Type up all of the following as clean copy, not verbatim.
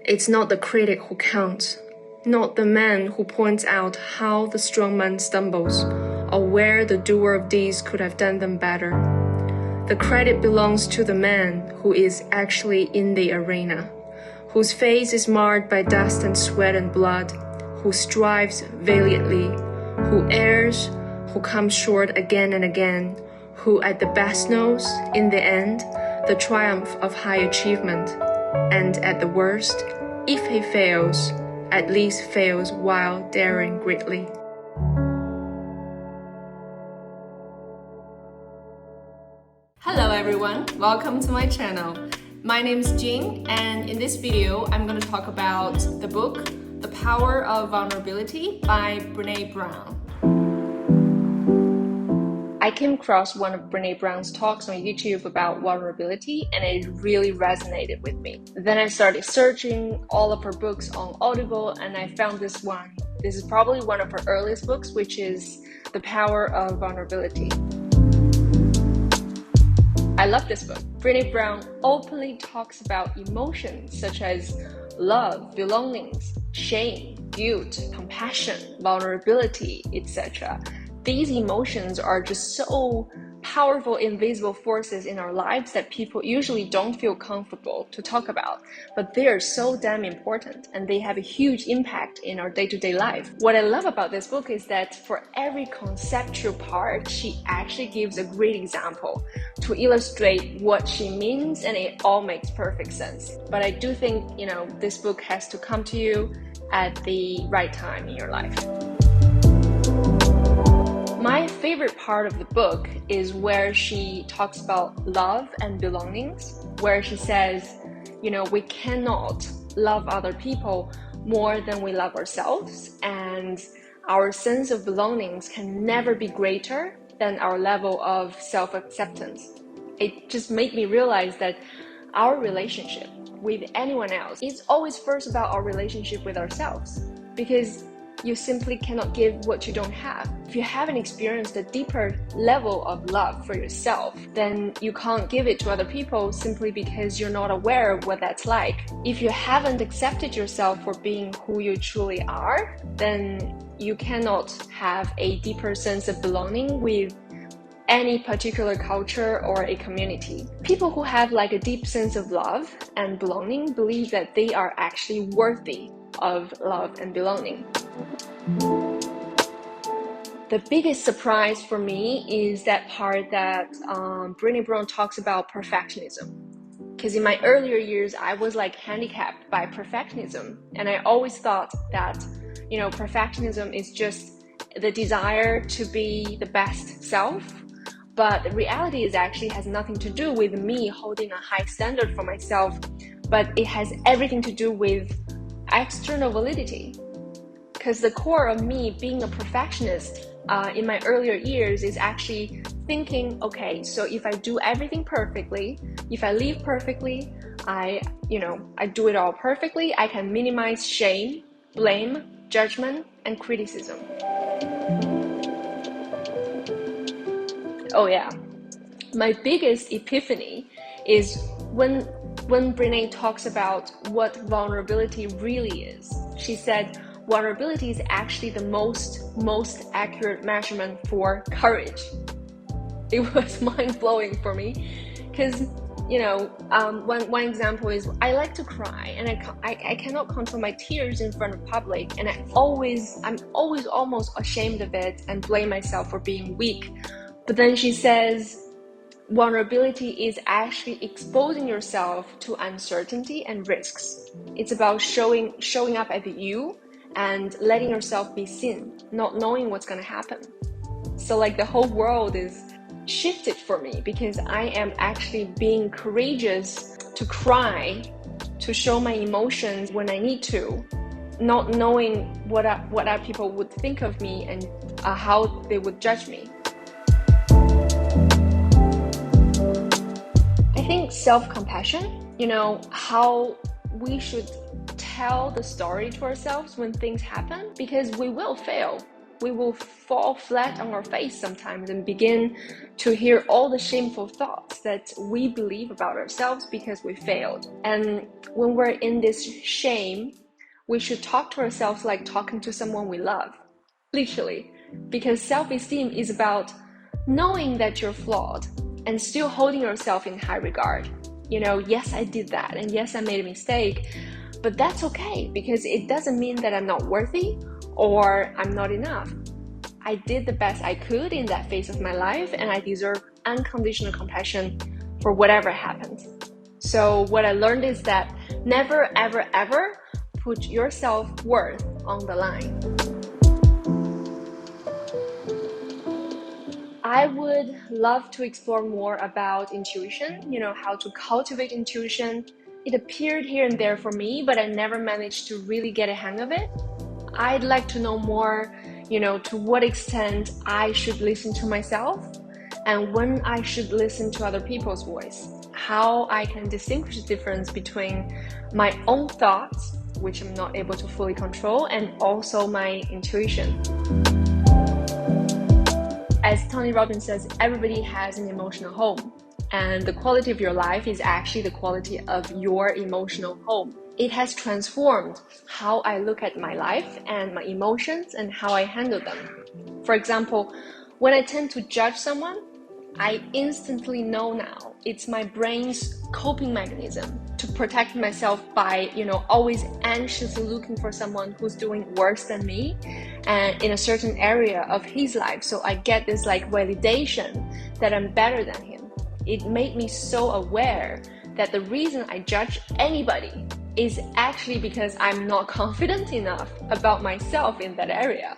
It's not the critic who counts, not the man who points out how the strong man stumbles, or where the doer of deeds could have done them better. The credit belongs to the man who is actually in the arena, whose face is marred by dust and sweat and blood, who strives valiantly, who errs, who comes short again and again, who at the best knows, in the end, the triumph of high achievement, and at the worst, if he fails, at least fails while daring greatly. Hello everyone, welcome to my channel. My name is Jing, and in this video, I'm going to talk about the book, The Power of Vulnerability by Brené Brown. I came across one of Brené Brown's talks on YouTube about vulnerability, and it really resonated with me. Then I started searching all of her books on Audible, and I found this one. This is probably one of her earliest books, which is The Power of Vulnerability. I love this book. Brené Brown openly talks about emotions such as love, belongings, shame, guilt, compassion, vulnerability, etc. These emotions are just so powerful, invisible forces in our lives that people usually don't feel comfortable to talk about, but they are so damn important and they have a huge impact in our day-to-day life. What I love about this book is that for every conceptual part, she actually gives a great example to illustrate what she means, and it all makes perfect sense. But I do think, this book has to come to you at the right time in your life. My favorite part of the book is where she talks about love and belongings, where she says, we cannot love other people more than we love ourselves, and our sense of belongings can never be greater than our level of self-acceptance. It just made me realize that our relationship with anyone else is always first about our relationship with ourselves, because you simply cannot give what you don't have. If you haven't experienced a deeper level of love for yourself, then you can't give it to other people simply because you're not aware of what that's like. If you haven't accepted yourself for being who you truly are, then you cannot have a deeper sense of belonging with any particular culture or a community. People who have like a deep sense of love and belonging believe that they are actually worthy of love and belonging. The biggest surprise for me is that part that Brené Brown talks about perfectionism. Because in my earlier years, I was like handicapped by perfectionism, and I always thought that perfectionism is just the desire to be the best self. But the reality is actually has nothing to do with me holding a high standard for myself, but it has everything to do with external validity. Because the core of me being a perfectionist in my earlier years is actually thinking, okay, so if I do everything perfectly, if I live perfectly, I do it all perfectly, I can minimize shame, blame, judgment, and criticism. Oh yeah, my biggest epiphany is when Brené talks about what vulnerability really is. She said, vulnerability is actually the most accurate measurement for courage. It was mind-blowing for me because, one example is I like to cry, and I cannot control my tears in front of public, and I'm always almost ashamed of it and blame myself for being weak. But then she says, vulnerability is actually exposing yourself to uncertainty and risks. It's about showing up as you and letting yourself be seen, not knowing what's going to happen. So like the whole world is shifted for me because I am actually being courageous to cry, to show my emotions when I need to, not knowing what other people would think of me and how they would judge me. I think self-compassion, how we should tell the story to ourselves when things happen, because we will fail. we will fall flat on our face sometimes and begin to hear all the shameful thoughts that we believe about ourselves because we failed. And when we're in this shame, we should talk to ourselves like talking to someone we love, literally, because self-esteem is about knowing that you're flawed and still holding yourself in high regard. Yes, I did that, and yes, I made a mistake, but that's okay, because it doesn't mean that I'm not worthy or I'm not enough. I did the best I could in that phase of my life, and I deserve unconditional compassion for whatever happened. So what I learned is that never, ever, ever put your self-worth on the line. I would love to explore more about intuition, how to cultivate intuition. It appeared here and there for me, but I never managed to really get a hang of it. I'd like to know more, to what extent I should listen to myself and when I should listen to other people's voice, how I can distinguish the difference between my own thoughts, which I'm not able to fully control, and also my intuition. As Tony Robbins says, everybody has an emotional home, and the quality of your life is actually the quality of your emotional home. It has transformed how I look at my life and my emotions and how I handle them. For example, when I tend to judge someone, I instantly know now it's my brain's coping mechanism to protect myself by, always anxiously looking for someone who's doing worse than me and in a certain area of his life. So I get this validation that I'm better than him. It made me so aware that the reason I judge anybody is actually because I'm not confident enough about myself in that area.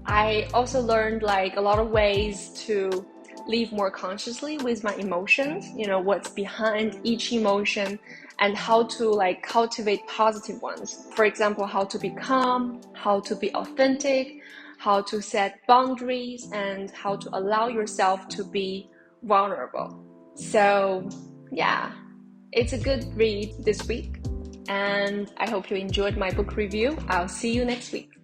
I also learned a lot of ways to live more consciously with my emotions, what's behind each emotion and how to cultivate positive ones. For example, how to be calm, how to be authentic, how to set boundaries, and how to allow yourself to be vulnerable. So yeah, it's a good read this week, and I hope you enjoyed my book review. I'll see you next week.